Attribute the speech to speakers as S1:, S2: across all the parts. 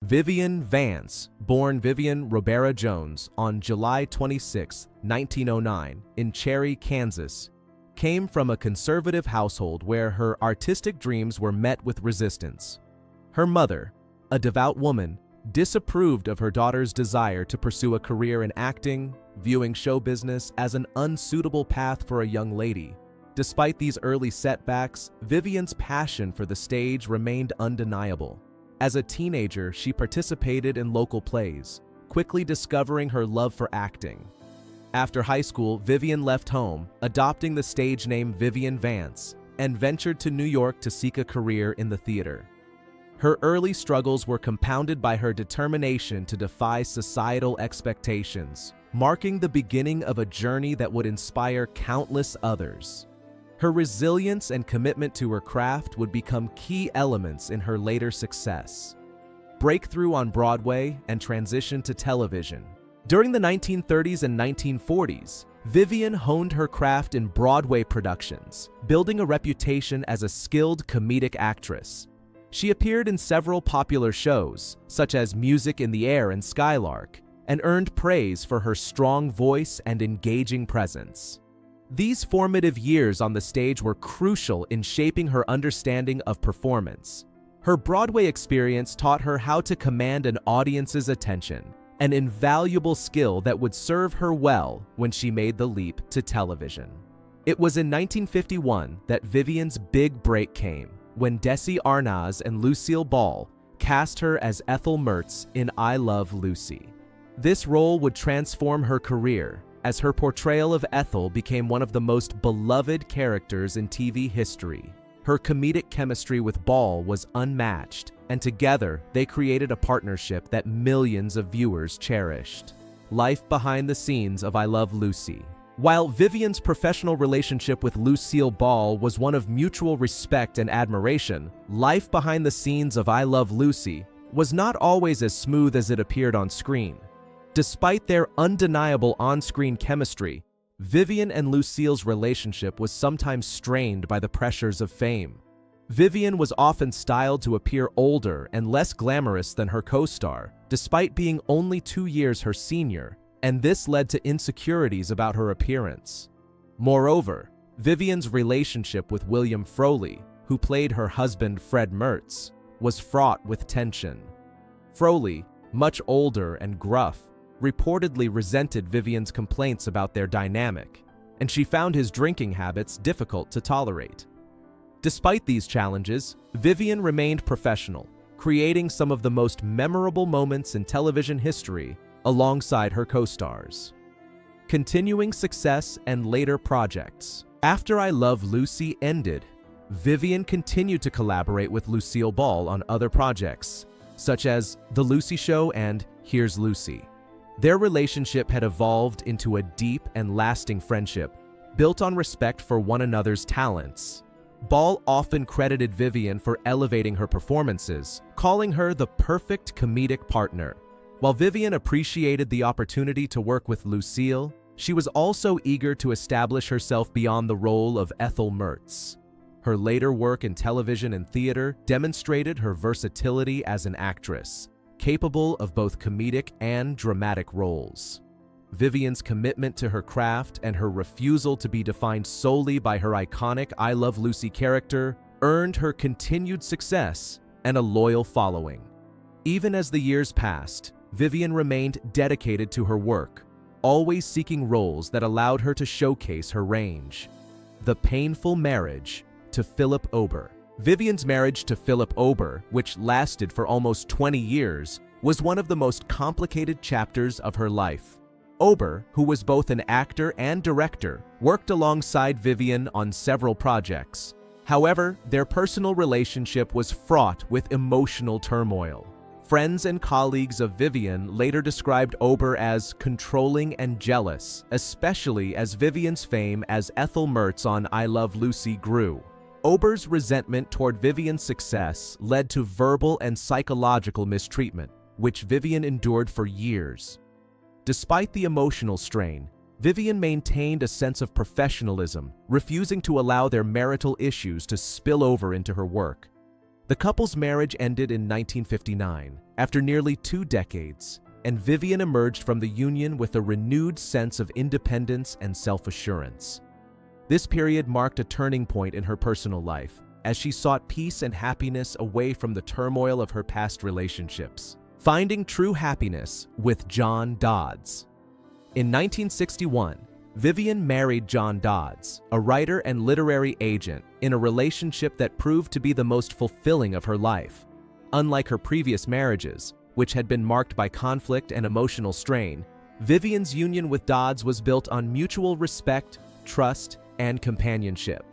S1: Vivian Vance, born Vivian Robera Jones on July 26, 1909, in Cherry, Kansas, came from a conservative household where her artistic dreams were met with resistance. Her mother, a devout woman, disapproved of her daughter's desire to pursue a career in acting, viewing show business as an unsuitable path for a young lady. Despite these early setbacks, Vivian's passion for the stage remained undeniable. As a teenager, she participated in local plays, quickly discovering her love for acting. After high school, Vivian left home, adopting the stage name Vivian Vance, and ventured to New York to seek a career in the theater. Her early struggles were compounded by her determination to defy societal expectations, marking the beginning of a journey that would inspire countless others. Her resilience and commitment to her craft would become key elements in her later success. Breakthrough on Broadway and transition to television. During the 1930s and 1940s, Vivian honed her craft in Broadway productions, building a reputation as a skilled comedic actress. She appeared in several popular shows, such as Music in the Air and Skylark, and earned praise for her strong voice and engaging presence. These formative years on the stage were crucial in shaping her understanding of performance. Her Broadway experience taught her how to command an audience's attention, an invaluable skill that would serve her well when she made the leap to television. It was in 1951 that Vivian's big break came, when Desi Arnaz and Lucille Ball cast her as Ethel Mertz in I Love Lucy. This role would transform her career, as her portrayal of Ethel became one of the most beloved characters in TV history. Her comedic chemistry with Ball was unmatched, and together they created a partnership that millions of viewers cherished. Life behind the scenes of I Love Lucy. While Vivian's professional relationship with Lucille Ball was one of mutual respect and admiration, life behind the scenes of I Love Lucy was not always as smooth as it appeared on screen. Despite their undeniable on-screen chemistry, Vivian and Lucille's relationship was sometimes strained by the pressures of fame. Vivian was often styled to appear older and less glamorous than her co-star, despite being only 2 years her senior, and this led to insecurities about her appearance. Moreover, Vivian's relationship with William Froehlich, who played her husband Fred Mertz, was fraught with tension. Froehlich, much older and gruff, reportedly resented Vivian's complaints about their dynamic, and she found his drinking habits difficult to tolerate. Despite these challenges, Vivian remained professional, creating some of the most memorable moments in television history alongside her co-stars. Continuing success and later projects. After I Love Lucy ended, Vivian continued to collaborate with Lucille Ball on other projects, such as The Lucy Show and Here's Lucy. Their relationship had evolved into a deep and lasting friendship, built on respect for one another's talents. Ball often credited Vivian for elevating her performances, calling her the perfect comedic partner. While Vivian appreciated the opportunity to work with Lucille, she was also eager to establish herself beyond the role of Ethel Mertz. Her later work in television and theater demonstrated her versatility as an actress, capable of both comedic and dramatic roles. Vivian's commitment to her craft and her refusal to be defined solely by her iconic I Love Lucy character earned her continued success and a loyal following. Even as the years passed, Vivian remained dedicated to her work, always seeking roles that allowed her to showcase her range. The painful marriage to Philip Ober. Vivian's marriage to Philip Ober, which lasted for almost 20 years, was one of the most complicated chapters of her life. Ober, who was both an actor and director, worked alongside Vivian on several projects. However, their personal relationship was fraught with emotional turmoil. Friends and colleagues of Vivian later described Ober as controlling and jealous, especially as Vivian's fame as Ethel Mertz on I Love Lucy grew. Ober's resentment toward Vivian's success led to verbal and psychological mistreatment, which Vivian endured for years. Despite the emotional strain, Vivian maintained a sense of professionalism, refusing to allow their marital issues to spill over into her work. The couple's marriage ended in 1959, after nearly 2 decades, and Vivian emerged from the union with a renewed sense of independence and self-assurance. This period marked a turning point in her personal life, as she sought peace and happiness away from the turmoil of her past relationships, finding true happiness with John Dodds. In 1961, Vivian married John Dodds, a writer and literary agent, in a relationship that proved to be the most fulfilling of her life. Unlike her previous marriages, which had been marked by conflict and emotional strain, Vivian's union with Dodds was built on mutual respect, trust, and companionship.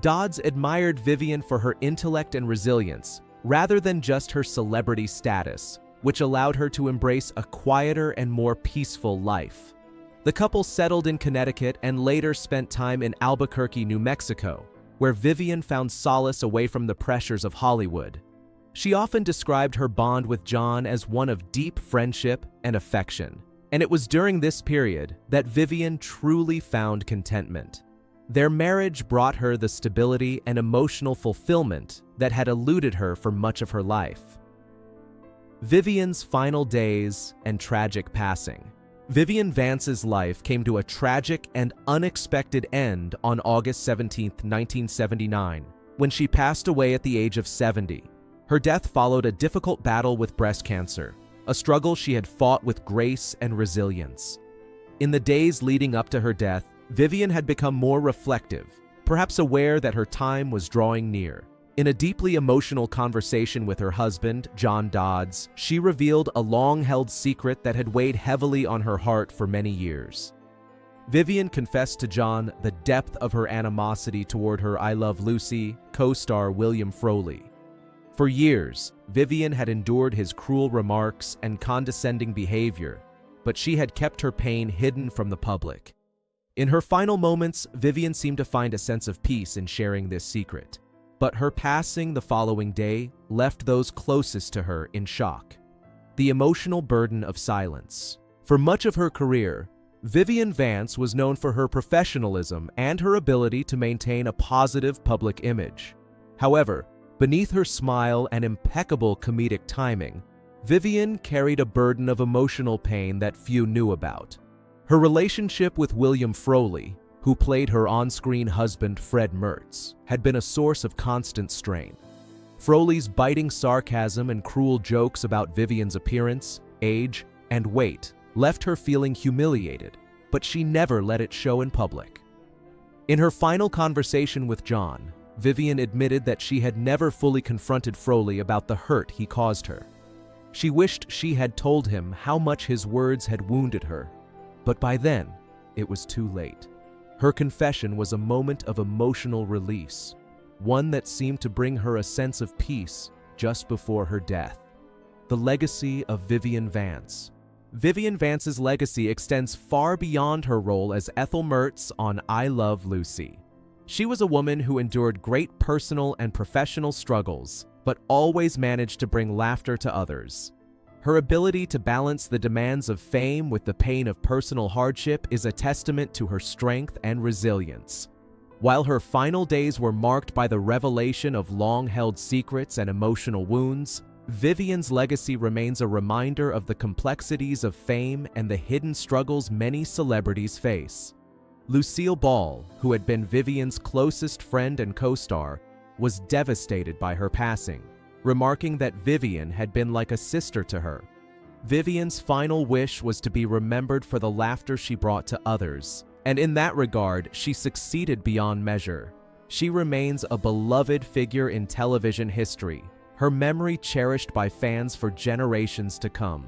S1: Dodds admired Vivian for her intellect and resilience, rather than just her celebrity status, which allowed her to embrace a quieter and more peaceful life. The couple settled in Connecticut and later spent time in Albuquerque, New Mexico, where Vivian found solace away from the pressures of Hollywood. She often described her bond with John as one of deep friendship and affection, and it was during this period that Vivian truly found contentment. Their marriage brought her the stability and emotional fulfillment that had eluded her for much of her life. Vivian's final days and tragic passing. Vivian Vance's life came to a tragic and unexpected end on August 17, 1979, when she passed away at the age of 70. Her death followed a difficult battle with breast cancer, a struggle she had fought with grace and resilience. In the days leading up to her death, Vivian had become more reflective, perhaps aware that her time was drawing near. In a deeply emotional conversation with her husband, John Dodds, she revealed a long-held secret that had weighed heavily on her heart for many years. Vivian confessed to John the depth of her animosity toward her I Love Lucy co-star William Froehlich. For years, Vivian had endured his cruel remarks and condescending behavior, but she had kept her pain hidden from the public. In her final moments, Vivian seemed to find a sense of peace in sharing this secret. But her passing the following day left those closest to her in shock. The emotional burden of silence. For much of her career, Vivian Vance was known for her professionalism and her ability to maintain a positive public image. However, beneath her smile and impeccable comedic timing, Vivian carried a burden of emotional pain that few knew about. Her relationship with William Froehlich, who played her on-screen husband Fred Mertz, had been a source of constant strain. Froehlich's biting sarcasm and cruel jokes about Vivian's appearance, age, and weight left her feeling humiliated, but she never let it show in public. In her final conversation with John, Vivian admitted that she had never fully confronted Froehlich about the hurt he caused her. She wished she had told him how much his words had wounded her, but by then, it was too late. Her confession was a moment of emotional release, one that seemed to bring her a sense of peace just before her death. The legacy of Vivian Vance. Vivian Vance's legacy extends far beyond her role as Ethel Mertz on I Love Lucy. She was a woman who endured great personal and professional struggles, but always managed to bring laughter to others. Her ability to balance the demands of fame with the pain of personal hardship is a testament to her strength and resilience. While her final days were marked by the revelation of long-held secrets and emotional wounds, Vivian's legacy remains a reminder of the complexities of fame and the hidden struggles many celebrities face. Lucille Ball, who had been Vivian's closest friend and co-star, was devastated by her passing, remarking that Vivian had been like a sister to her. Vivian's final wish was to be remembered for the laughter she brought to others, and in that regard, she succeeded beyond measure. She remains a beloved figure in television history, her memory cherished by fans for generations to come.